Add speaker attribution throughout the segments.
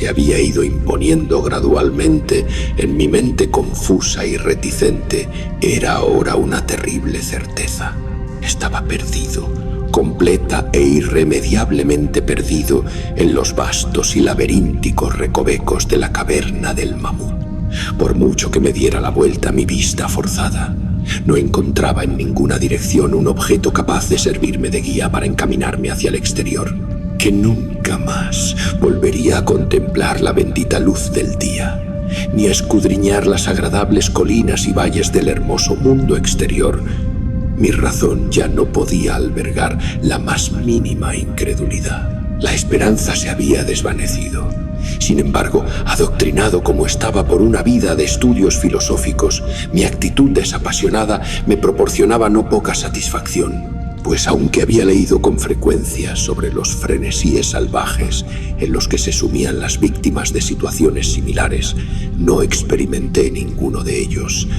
Speaker 1: se había ido imponiendo gradualmente en mi mente confusa y reticente era ahora una terrible certeza. Estaba perdido, completa e irremediablemente perdido en los vastos y laberínticos recovecos de la caverna del mamut. Por mucho que me diera la vuelta mi vista forzada, no encontraba en ninguna dirección un objeto capaz de servirme de guía para encaminarme hacia el exterior, que nunca más volvería a contemplar la bendita luz del día, ni a escudriñar las agradables colinas y valles del hermoso mundo exterior. Mi razón ya no podía albergar la más mínima incredulidad. La esperanza se había desvanecido. Sin embargo, adoctrinado como estaba por una vida de estudios filosóficos, mi actitud desapasionada me proporcionaba no poca satisfacción, pues aunque había leído con frecuencia sobre los frenesíes salvajes en los que se sumían las víctimas de situaciones similares, no experimenté ninguno de ellos,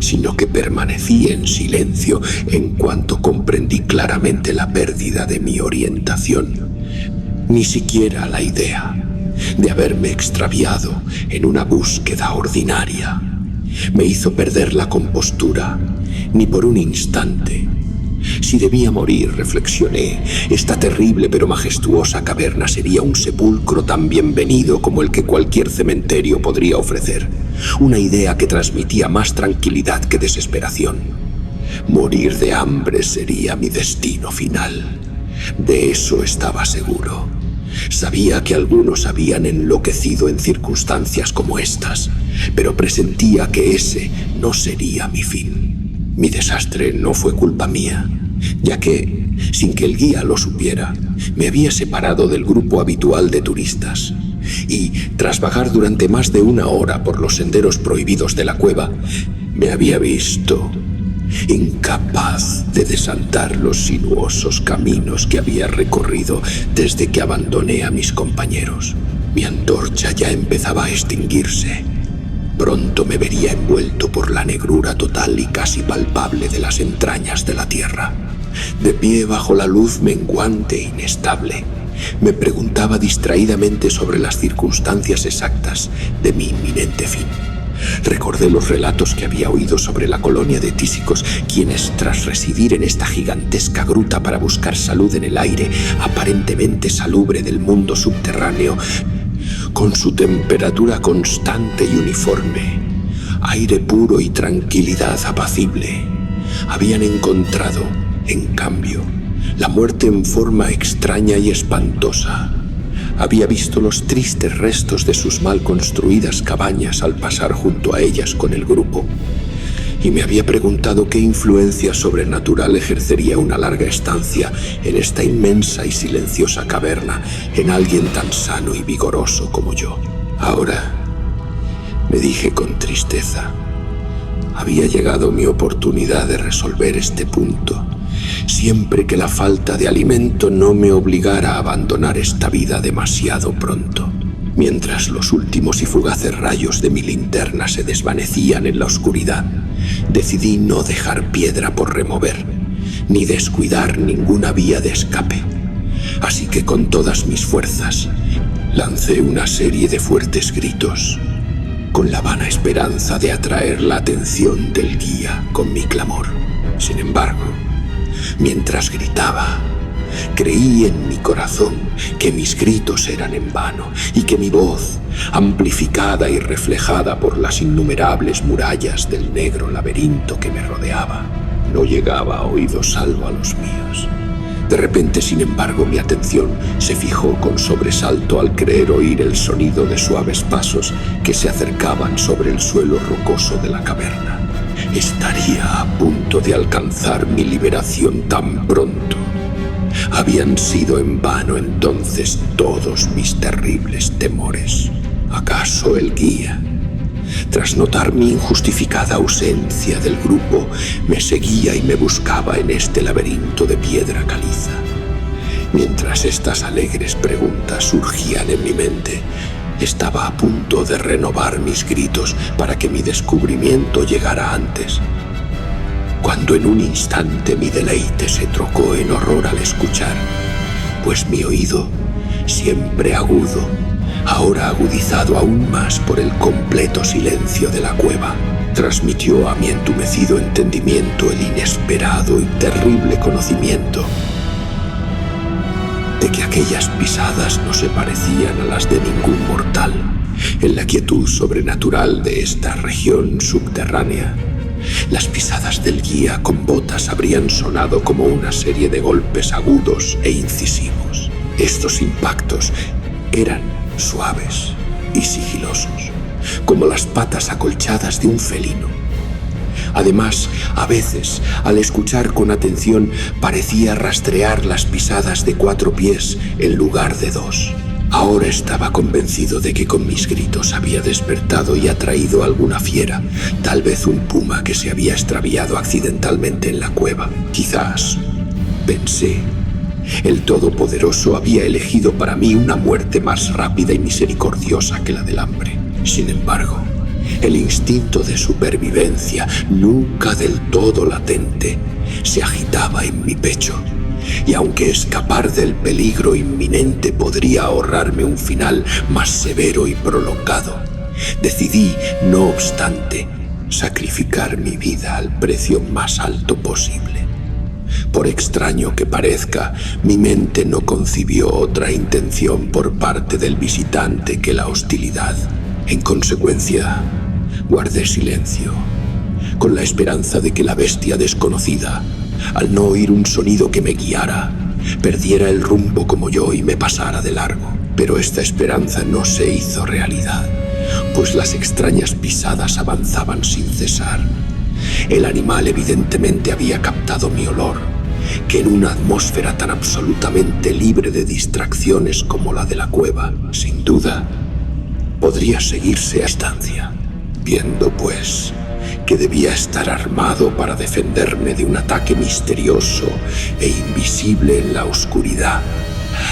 Speaker 1: sino que permanecí en silencio en cuanto comprendí claramente la pérdida de mi orientación. Ni siquiera la idea de haberme extraviado en una búsqueda ordinaria me hizo perder la compostura, ni por un instante. Si debía morir, reflexioné, esta terrible pero majestuosa caverna sería un sepulcro tan bienvenido como el que cualquier cementerio podría ofrecer. Una idea que transmitía más tranquilidad que desesperación. Morir de hambre sería mi destino final. De eso estaba seguro. Sabía que algunos habían enloquecido en circunstancias como estas, pero presentía que ese no sería mi fin. Mi desastre no fue culpa mía, ya que, sin que el guía lo supiera, me había separado del grupo habitual de turistas y, tras vagar durante más de una hora por los senderos prohibidos de la cueva, me había visto incapaz de desandar los sinuosos caminos que había recorrido desde que abandoné a mis compañeros. Mi antorcha ya empezaba a extinguirse. Pronto me vería envuelto por la negrura total y casi palpable de las entrañas de la tierra. De pie bajo la luz menguante e inestable, me preguntaba distraídamente sobre las circunstancias exactas de mi inminente fin. Recordé los relatos que había oído sobre la colonia de tísicos, quienes, tras residir en esta gigantesca gruta para buscar salud en el aire aparentemente salubre del mundo subterráneo, con su temperatura constante y uniforme, aire puro y tranquilidad apacible, habían encontrado, en cambio, la muerte en forma extraña y espantosa. Había visto los tristes restos de sus mal construidas cabañas al pasar junto a ellas con el grupo, y me había preguntado qué influencia sobrenatural ejercería una larga estancia en esta inmensa y silenciosa caverna en alguien tan sano y vigoroso como yo. Ahora, me dije con tristeza, había llegado mi oportunidad de resolver este punto, siempre que la falta de alimento no me obligara a abandonar esta vida demasiado pronto. Mientras los últimos y fugaces rayos de mi linterna se desvanecían en la oscuridad, decidí no dejar piedra por remover, ni descuidar ninguna vía de escape. Así que con todas mis fuerzas, lancé una serie de fuertes gritos, con la vana esperanza de atraer la atención del guía con mi clamor. Sin embargo, mientras gritaba, creí en mi corazón que mis gritos eran en vano y que mi voz, amplificada y reflejada por las innumerables murallas del negro laberinto que me rodeaba, no llegaba a oídos salvo a los míos. De repente, sin embargo, mi atención se fijó con sobresalto al creer oír el sonido de suaves pasos que se acercaban sobre el suelo rocoso de la caverna. Estaría a punto de alcanzar mi liberación tan pronto. Habían sido en vano entonces todos mis terribles temores. ¿Acaso el guía, tras notar mi injustificada ausencia del grupo, me seguía y me buscaba en este laberinto de piedra caliza? Mientras estas alegres preguntas surgían en mi mente, estaba a punto de renovar mis gritos para que mi descubrimiento llegara antes, cuando en un instante mi deleite se trocó en horror al escuchar, pues mi oído, siempre agudo, ahora agudizado aún más por el completo silencio de la cueva, transmitió a mi entumecido entendimiento el inesperado y terrible conocimiento de que aquellas pisadas no se parecían a las de ningún mortal. En la quietud sobrenatural de esta región subterránea, las pisadas del guía con botas habrían sonado como una serie de golpes agudos e incisivos. Estos impactos eran suaves y sigilosos, como las patas acolchadas de un felino. Además, a veces, al escuchar con atención, parecía rastrear las pisadas de 4 pies en lugar de 2. Ahora estaba convencido de que con mis gritos había despertado y atraído a alguna fiera, tal vez un puma que se había extraviado accidentalmente en la cueva. Quizás, pensé, el Todopoderoso había elegido para mí una muerte más rápida y misericordiosa que la del hambre. Sin embargo, el instinto de supervivencia, nunca del todo latente, se agitaba en mi pecho. Y aunque escapar del peligro inminente podría ahorrarme un final más severo y prolongado, decidí, no obstante, sacrificar mi vida al precio más alto posible. Por extraño que parezca, mi mente no concibió otra intención por parte del visitante que la hostilidad. En consecuencia, guardé silencio, con la esperanza de que la bestia desconocida, al no oír un sonido que me guiara, perdiera el rumbo como yo y me pasara de largo. Pero esta esperanza no se hizo realidad, pues las extrañas pisadas avanzaban sin cesar. El animal evidentemente había captado mi olor, que en una atmósfera tan absolutamente libre de distracciones como la de la cueva, sin duda, podría seguirse a distancia. Viendo, pues, que debía estar armado para defenderme de un ataque misterioso e invisible en la oscuridad,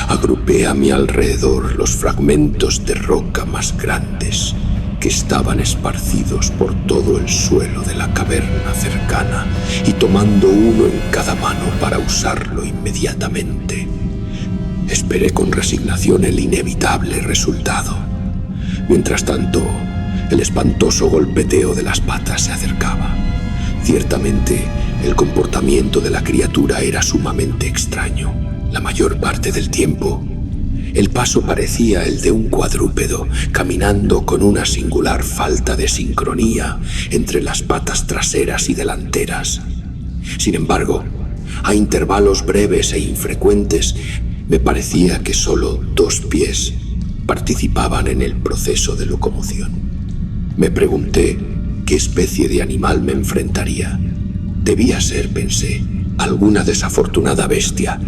Speaker 1: agrupé a mi alrededor los fragmentos de roca más grandes que estaban esparcidos por todo el suelo de la caverna cercana, y tomando uno en cada mano para usarlo inmediatamente, esperé con resignación el inevitable resultado. Mientras tanto, el espantoso golpeteo de las patas se acercaba. Ciertamente, el comportamiento de la criatura era sumamente extraño. La mayor parte del tiempo, el paso parecía el de un cuadrúpedo, caminando con una singular falta de sincronía entre las patas traseras y delanteras. Sin embargo, a intervalos breves e infrecuentes, me parecía que solo 2 pies participaban en el proceso de locomoción. Me pregunté qué especie de animal me enfrentaría. Debía ser, pensé, alguna desafortunada bestia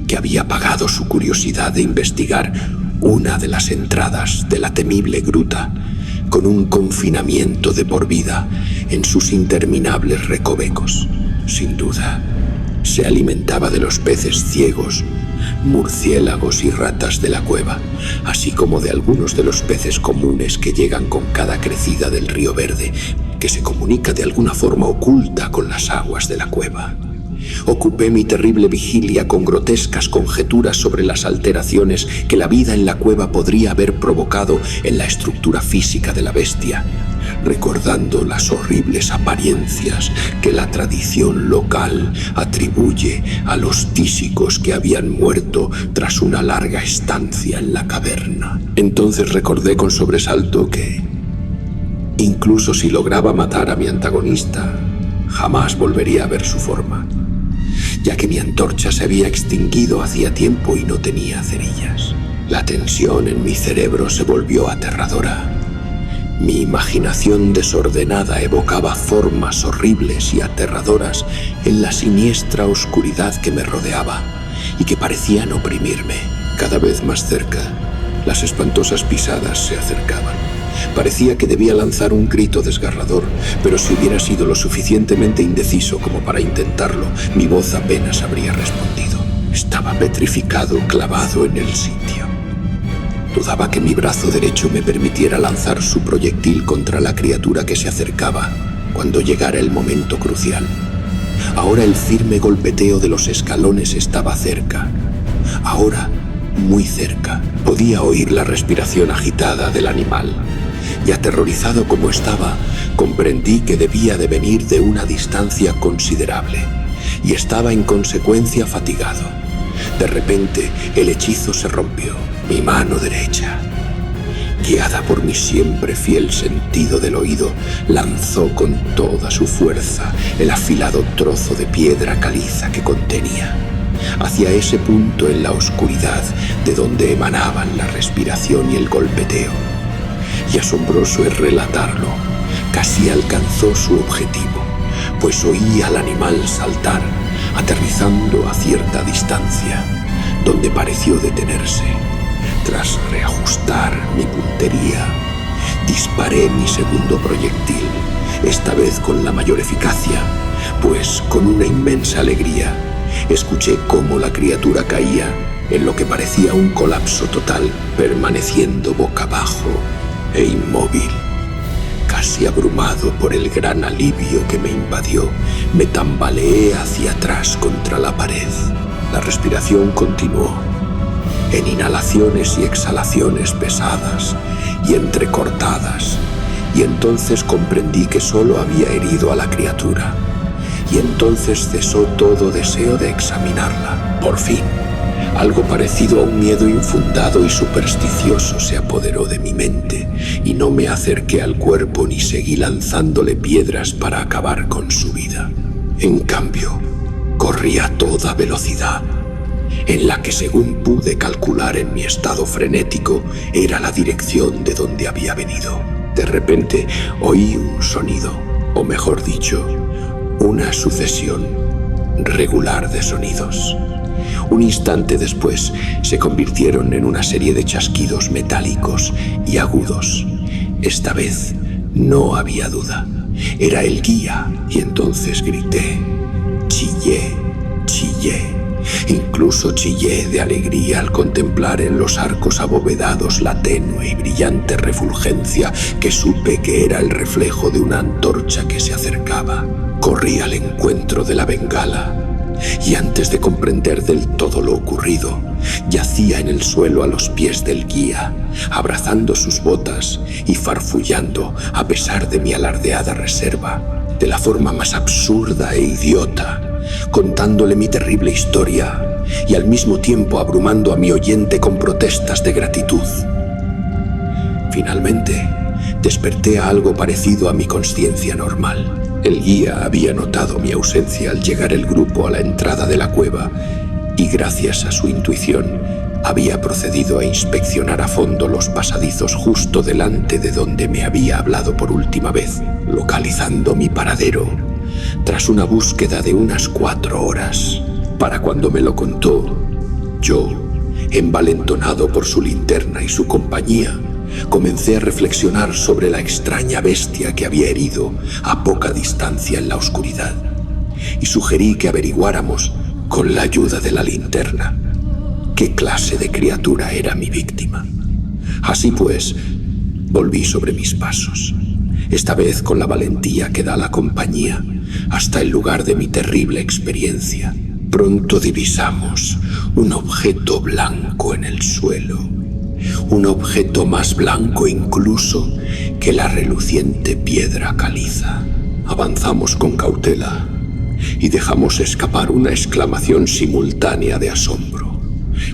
Speaker 1: que había pagado su curiosidad de investigar una de las entradas de la temible gruta, con un confinamiento de por vida en sus interminables recovecos. Sin duda, se alimentaba de los peces ciegos, murciélagos y ratas de la cueva, así como de algunos de los peces comunes que llegan con cada crecida del río Verde, que se comunica de alguna forma oculta con las aguas de la cueva. Ocupé mi terrible vigilia con grotescas conjeturas sobre las alteraciones que la vida en la cueva podría haber provocado en la estructura física de la bestia, recordando las horribles apariencias que la tradición local atribuye a los tísicos que habían muerto tras una larga estancia en la caverna. Entonces recordé con sobresalto que, incluso si lograba matar a mi antagonista, jamás volvería a ver su forma, ya que mi antorcha se había extinguido hacía tiempo y no tenía cerillas. La tensión en mi cerebro se volvió aterradora. Mi imaginación desordenada evocaba formas horribles y aterradoras en la siniestra oscuridad que me rodeaba y que parecían oprimirme. Cada vez más cerca, las espantosas pisadas se acercaban. Parecía que debía lanzar un grito desgarrador, pero si hubiera sido lo suficientemente indeciso como para intentarlo, mi voz apenas habría respondido. Estaba petrificado, clavado en el sitio. Dudaba que mi brazo derecho me permitiera lanzar su proyectil contra la criatura que se acercaba cuando llegara el momento crucial. Ahora el firme golpeteo de los escalones estaba cerca. Ahora muy cerca. Podía oír la respiración agitada del animal. Y aterrorizado como estaba, comprendí que debía de venir de una distancia considerable. Y estaba en consecuencia fatigado. De repente, el hechizo se rompió. Mi mano derecha, guiada por mi siempre fiel sentido del oído, lanzó con toda su fuerza el afilado trozo de piedra caliza que contenía, hacia ese punto en la oscuridad de donde emanaban la respiración y el golpeteo. Y asombroso es relatarlo, casi alcanzó su objetivo, pues oí al animal saltar, aterrizando a cierta distancia, donde pareció detenerse. Tras reajustar mi puntería, disparé mi segundo proyectil, esta vez con la mayor eficacia, pues con una inmensa alegría escuché cómo la criatura caía en lo que parecía un colapso total, permaneciendo boca abajo e inmóvil. Casi abrumado por el gran alivio que me invadió, me tambaleé hacia atrás contra la pared. La respiración continuó, en inhalaciones y exhalaciones pesadas y entrecortadas, y entonces comprendí que solo había herido a la criatura, y entonces cesó todo deseo de examinarla. Por fin, algo parecido a un miedo infundado y supersticioso se apoderó de mi mente, y no me acerqué al cuerpo ni seguí lanzándole piedras para acabar con su vida. En cambio, corrí a toda velocidad, en la que, según pude calcular en mi estado frenético, era la dirección de donde había venido. De repente oí un sonido, o mejor dicho, una sucesión regular de sonidos. Un instante después se convirtieron en una serie de chasquidos metálicos y agudos. Esta vez no había duda. Era el guía, y entonces grité. Chillé, chillé. Incluso chillé de alegría al contemplar en los arcos abovedados la tenue y brillante refulgencia que supe que era el reflejo de una antorcha que se acercaba. Corrí al encuentro de la bengala, y antes de comprender del todo lo ocurrido, yacía en el suelo a los pies del guía, abrazando sus botas y farfullando, a pesar de mi alardeada reserva, de la forma más absurda e idiota, contándole mi terrible historia y al mismo tiempo abrumando a mi oyente con protestas de gratitud. Finalmente, desperté a algo parecido a mi consciencia normal. El guía había notado mi ausencia al llegar el grupo a la entrada de la cueva y, gracias a su intuición, había procedido a inspeccionar a fondo los pasadizos justo delante de donde me había hablado por última vez, localizando mi paradero tras una búsqueda de unas 4 horas. Para cuando me lo contó, yo, envalentonado por su linterna y su compañía, comencé a reflexionar sobre la extraña bestia que había herido a poca distancia en la oscuridad, y sugerí que averiguáramos, con la ayuda de la linterna, qué clase de criatura era mi víctima. Así pues, volví sobre mis pasos, esta vez con la valentía que da la compañía, hasta el lugar de mi terrible experiencia. Pronto divisamos un objeto blanco en el suelo, un objeto más blanco incluso que la reluciente piedra caliza. Avanzamos con cautela y dejamos escapar una exclamación simultánea de asombro,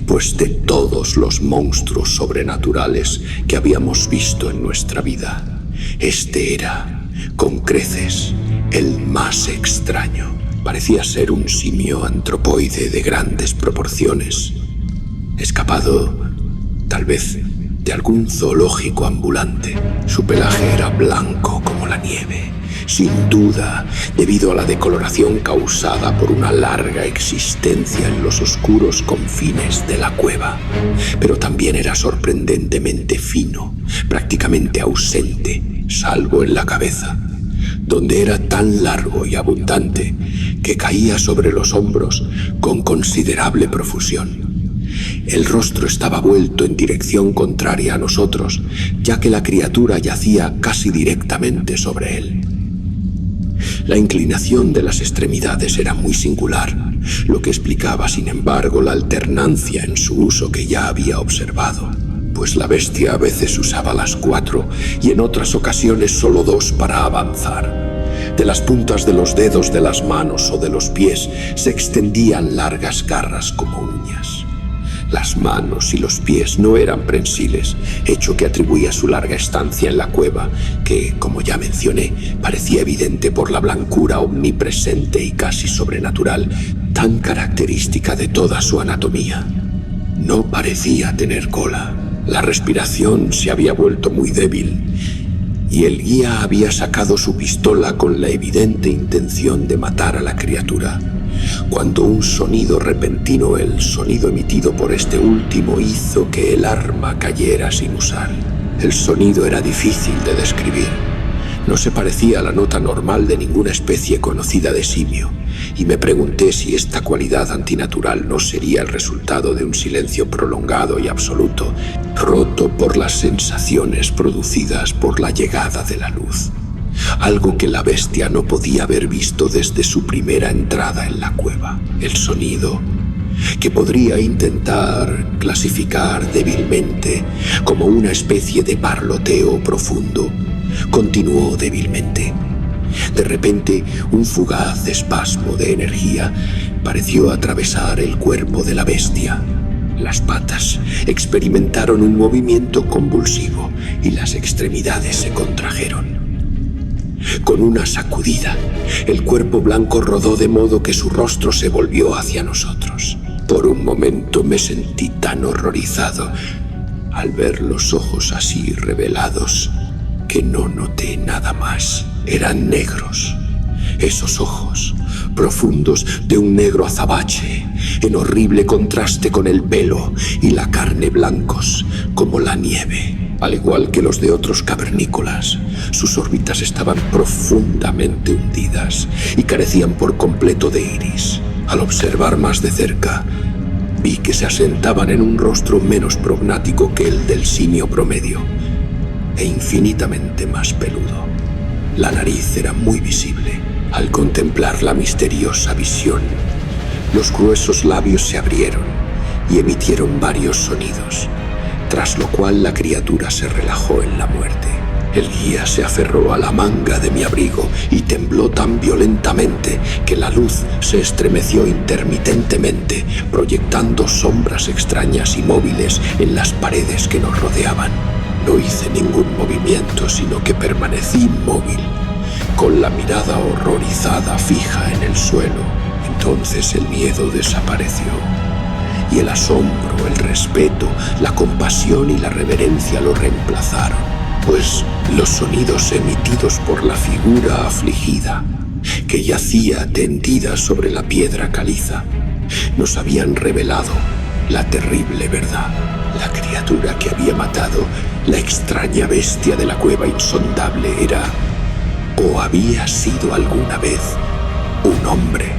Speaker 1: pues de todos los monstruos sobrenaturales que habíamos visto en nuestra vida, este era, con creces, el más extraño. Parecía ser un simio antropoide de grandes proporciones, escapado tal vez de algún zoológico ambulante. Su pelaje era blanco como la nieve, sin duda debido a la decoloración causada por una larga existencia en los oscuros confines de la cueva. Pero también era sorprendentemente fino, prácticamente ausente, salvo en la cabeza, donde era tan largo y abundante que caía sobre los hombros con considerable profusión. El rostro estaba vuelto en dirección contraria a nosotros, ya que la criatura yacía casi directamente sobre él. La inclinación de las extremidades era muy singular, lo que explicaba, sin embargo, la alternancia en su uso que ya había observado, pues la bestia a veces usaba las 4 y en otras ocasiones solo 2 para avanzar. De las puntas de los dedos de las manos o de los pies se extendían largas garras como uñas. Las manos y los pies no eran prensiles, hecho que atribuía su larga estancia en la cueva, que, como ya mencioné, parecía evidente por la blancura omnipresente y casi sobrenatural, tan característica de toda su anatomía. No parecía tener cola. La respiración se había vuelto muy débil y el guía había sacado su pistola con la evidente intención de matar a la criatura, cuando un sonido repentino, el sonido emitido por este último, hizo que el arma cayera sin usar. El sonido era difícil de describir. No se parecía a la nota normal de ninguna especie conocida de simio, y me pregunté si esta cualidad antinatural no sería el resultado de un silencio prolongado y absoluto, roto por las sensaciones producidas por la llegada de la luz. Algo que la bestia no podía haber visto desde su primera entrada en la cueva. El sonido, que podría intentar clasificar débilmente como una especie de parloteo profundo, continuó débilmente. De repente, un fugaz espasmo de energía pareció atravesar el cuerpo de la bestia. Las patas experimentaron un movimiento convulsivo y las extremidades se contrajeron. Con una sacudida, el cuerpo blanco rodó de modo que su rostro se volvió hacia nosotros. Por un momento me sentí tan horrorizado al ver los ojos así revelados que no noté nada más. Eran negros. Esos ojos, profundos de un negro azabache, en horrible contraste con el pelo y la carne blancos como la nieve. Al igual que los de otros cavernícolas, sus órbitas estaban profundamente hundidas y carecían por completo de iris. Al observar más de cerca, vi que se asentaban en un rostro menos prognático que el del simio promedio, e infinitamente más peludo. La nariz era muy visible. Al contemplar la misteriosa visión, los gruesos labios se abrieron y emitieron varios sonidos, tras lo cual la criatura se relajó en la muerte. El guía se aferró a la manga de mi abrigo y tembló tan violentamente que la luz se estremeció intermitentemente, proyectando sombras extrañas y móviles en las paredes que nos rodeaban. No hice ningún movimiento, sino que permanecí inmóvil, con la mirada horrorizada fija en el suelo. Entonces el miedo desapareció, y el asombro, el respeto, la compasión y la reverencia lo reemplazaron, pues los sonidos emitidos por la figura afligida, que yacía tendida sobre la piedra caliza, nos habían revelado la terrible verdad. La criatura que había matado, la extraña bestia de la cueva insondable, era, o había sido alguna vez, un hombre.